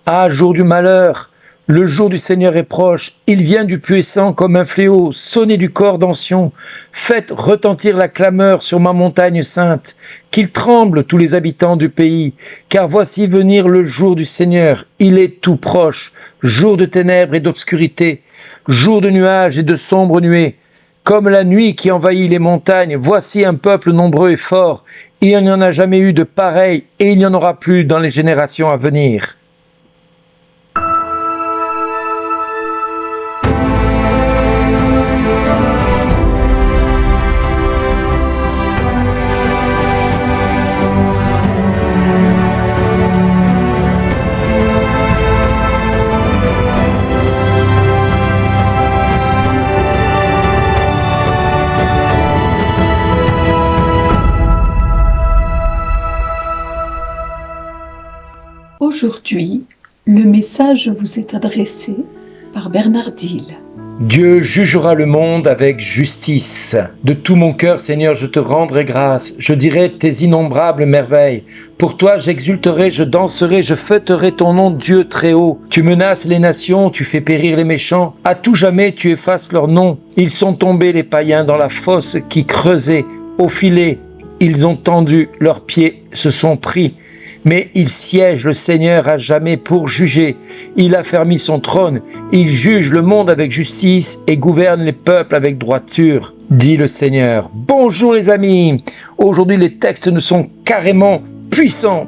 Ah, jour du malheur, le jour du Seigneur est proche, il vient du puissant comme un fléau, sonnez du cor d'Sion, faites retentir la clameur sur ma montagne sainte, qu'ils tremblent tous les habitants du pays, car voici venir le jour du Seigneur, il est tout proche, jour de ténèbres et d'obscurité, jour de nuages et de sombres nuées, comme la nuit qui envahit les montagnes, voici un peuple nombreux et fort, il n'y en a jamais eu de pareil et il n'y en aura plus dans les générations à venir. Aujourd'hui, le message vous est adressé par Bernard Dille. Dieu jugera le monde avec justice. De tout mon cœur, Seigneur, je te rendrai grâce. Je dirai tes innombrables merveilles. Pour toi, j'exulterai, je danserai, je fêterai ton nom, Dieu très haut. Tu menaces les nations, tu fais périr les méchants. À tout jamais, tu effaces leur nom. Ils sont tombés, les païens, dans la fosse qui creusait. Au filet, ils ont tendu leurs pieds, se sont pris. Mais il siège le Seigneur à jamais pour juger. Il a fermi son trône. Il juge le monde avec justice et gouverne les peuples avec droiture, dit le Seigneur. Bonjour les amis. Aujourd'hui, les textes ne sont carrément puissants.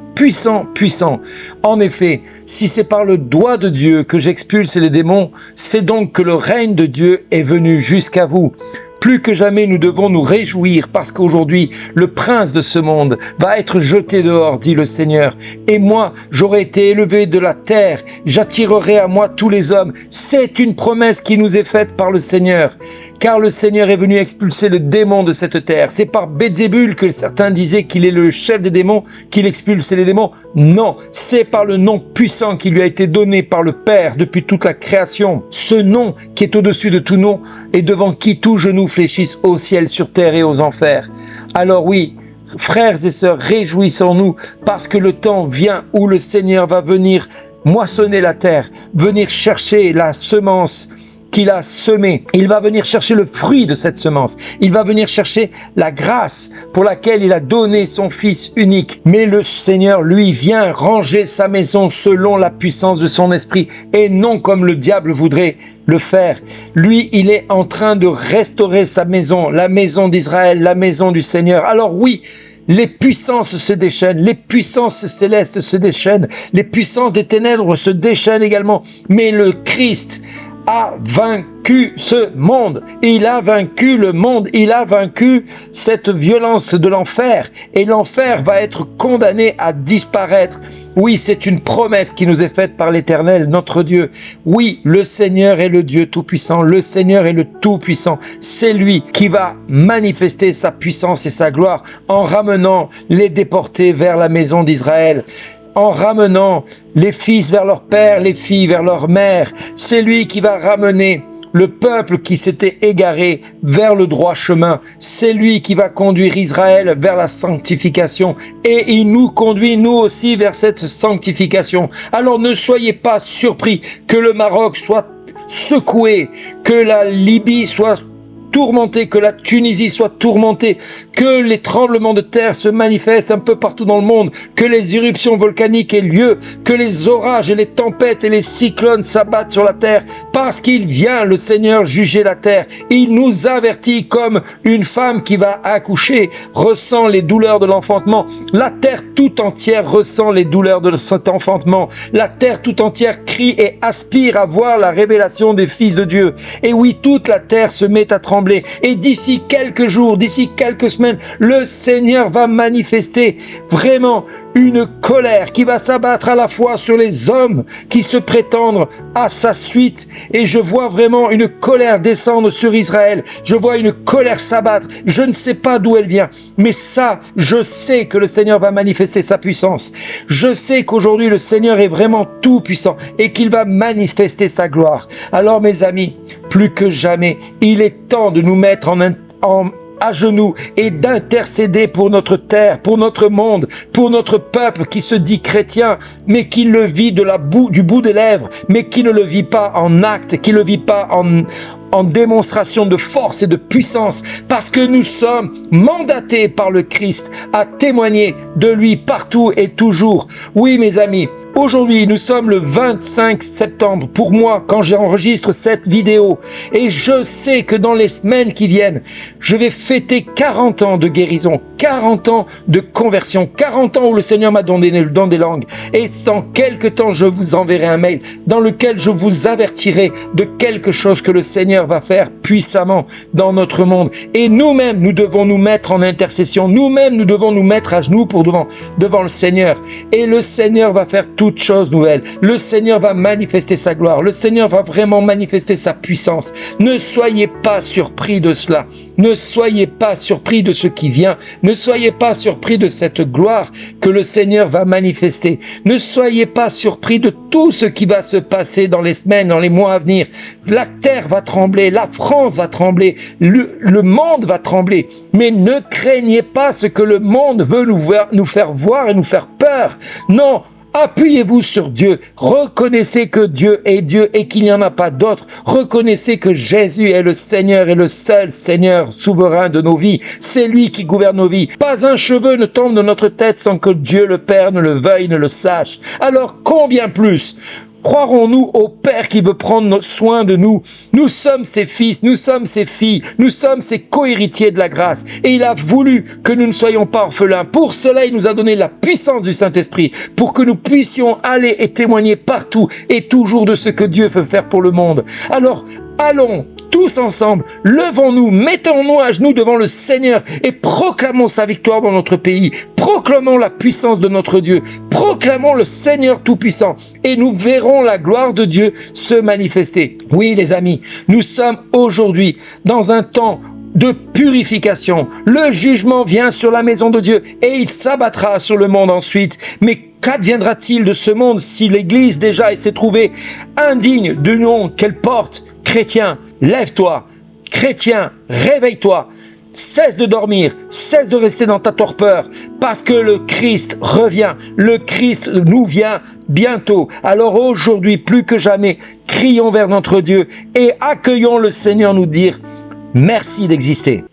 En effet, si c'est par le doigt de Dieu que j'expulse les démons, c'est donc que le règne de Dieu est venu jusqu'à vous. Plus que jamais, nous devons nous réjouir parce qu'aujourd'hui, le prince de ce monde va être jeté dehors, dit le Seigneur. Et moi, j'aurai été élevé de la terre, j'attirerai à moi tous les hommes. C'est une promesse qui nous est faite par le Seigneur. Car le Seigneur est venu expulser le démon de cette terre. C'est par Belzébul que certains disaient qu'il est le chef des démons, qu'il expulse les démons. Non, c'est par le nom puissant qui lui a été donné par le Père depuis toute la création. Ce nom qui est au-dessus de tout nom et devant qui tout genou fléchisse au ciel, sur terre et aux enfers. Alors oui, frères et sœurs, réjouissons-nous parce que le temps vient où le Seigneur va venir moissonner la terre, venir chercher la semence qu'il a semé. Il va venir chercher le fruit de cette semence. Il va venir chercher la grâce pour laquelle il a donné son Fils unique. Mais le Seigneur, lui, vient ranger sa maison selon la puissance de son esprit et non comme le diable voudrait le faire. Lui, il est en train de restaurer sa maison, la maison d'Israël, la maison du Seigneur. Alors oui, les puissances se déchaînent, les puissances célestes se déchaînent, les puissances des ténèbres se déchaînent également. Mais le Christ a vaincu ce monde, il a vaincu le monde, il a vaincu cette violence de l'enfer et l'enfer va être condamné à disparaître. Oui, c'est une promesse qui nous est faite par l'Éternel, notre Dieu. Oui, le Seigneur est le Dieu Tout-Puissant, le Seigneur est le Tout-Puissant. C'est lui qui va manifester sa puissance et sa gloire en ramenant les déportés vers la maison d'Israël, en ramenant les fils vers leur père, les filles vers leur mère. C'est lui qui va ramener le peuple qui s'était égaré vers le droit chemin. C'est lui qui va conduire Israël vers la sanctification. Et il nous conduit, nous aussi, vers cette sanctification. Alors ne soyez pas surpris que le Maroc soit secoué, que la Libye soit tourmentée, que la Tunisie soit tourmentée, que les tremblements de terre se manifestent un peu partout dans le monde, que les éruptions volcaniques aient lieu, que les orages et les tempêtes et les cyclones s'abattent sur la terre, parce qu'il vient, le Seigneur, juger la terre. Il nous avertit comme une femme qui va accoucher ressent les douleurs de l'enfantement. La terre tout entière ressent les douleurs de cet enfantement. La terre tout entière crie et aspire à voir la révélation des fils de Dieu. Et oui, toute la terre se met à trembler. Et d'ici quelques jours, d'ici quelques semaines, le Seigneur va manifester vraiment une colère qui va s'abattre à la fois sur les hommes qui se prétendent à sa suite. Et je vois vraiment une colère descendre sur Israël. Je vois une colère s'abattre. Je ne sais pas d'où elle vient. Mais ça, je sais que le Seigneur va manifester sa puissance. Je sais qu'aujourd'hui, le Seigneur est vraiment tout puissant et qu'il va manifester sa gloire. Alors mes amis, plus que jamais, il est temps de nous mettre en à genoux et d'intercéder pour notre terre, pour notre monde, pour notre peuple qui se dit chrétien, mais qui le vit du bout des lèvres, mais qui ne le vit pas en acte, qui ne le vit pas en démonstration de force et de puissance, parce que nous sommes mandatés par le Christ à témoigner de lui partout et toujours. Oui, mes amis, aujourd'hui, nous sommes le 25 septembre, pour moi, quand j'enregistre cette vidéo, et je sais que dans les semaines qui viennent, je vais fêter 40 ans de guérison, 40 ans de conversion, 40 ans où le Seigneur m'a donné le don des langues, et dans quelques temps, je vous enverrai un mail dans lequel je vous avertirai de quelque chose que le Seigneur va faire puissamment dans notre monde. Et nous-mêmes, nous devons nous mettre en intercession, nous-mêmes, nous devons nous mettre à genoux devant le Seigneur, et le Seigneur va faire toutes choses nouvelles. Le Seigneur va manifester sa gloire. Le Seigneur va vraiment manifester sa puissance. Ne soyez pas surpris de cela. Ne soyez pas surpris de ce qui vient. Ne soyez pas surpris de cette gloire que le Seigneur va manifester. Ne soyez pas surpris de tout ce qui va se passer dans les semaines, dans les mois à venir. La terre va trembler, la France va trembler, le monde va trembler. Mais ne craignez pas ce que le monde veut nous faire voir et nous faire peur. Non, appuyez-vous sur Dieu. Reconnaissez que Dieu est Dieu et qu'il n'y en a pas d'autre. Reconnaissez que Jésus est le Seigneur et le seul Seigneur souverain de nos vies. C'est lui qui gouverne nos vies. Pas un cheveu ne tombe de notre tête sans que Dieu le Père ne le veuille, ne le sache. Alors combien plus croirons-nous au Père qui veut prendre soin de nous? Nous sommes ses fils, nous sommes ses filles, nous sommes ses co-héritiers de la grâce. Et il a voulu que nous ne soyons pas orphelins. Pour cela, il nous a donné la puissance du Saint-Esprit, pour que nous puissions aller et témoigner partout et toujours de ce que Dieu veut faire pour le monde. Alors, allons tous ensemble, levons-nous, mettons-nous à genoux devant le Seigneur et proclamons sa victoire dans notre pays. Proclamons la puissance de notre Dieu. Proclamons le Seigneur Tout-Puissant et nous verrons la gloire de Dieu se manifester. Oui, les amis, nous sommes aujourd'hui dans un temps de purification. Le jugement vient sur la maison de Dieu et il s'abattra sur le monde ensuite. Mais qu'adviendra-t-il de ce monde si l'Église déjà s'est trouvée indigne du nom qu'elle porte? Chrétien, lève-toi. Chrétien, réveille-toi. Cesse de dormir, cesse de rester dans ta torpeur, parce que le Christ revient, le Christ nous vient bientôt. Alors aujourd'hui, plus que jamais, crions vers notre Dieu et accueillons le Seigneur nous dire merci d'exister.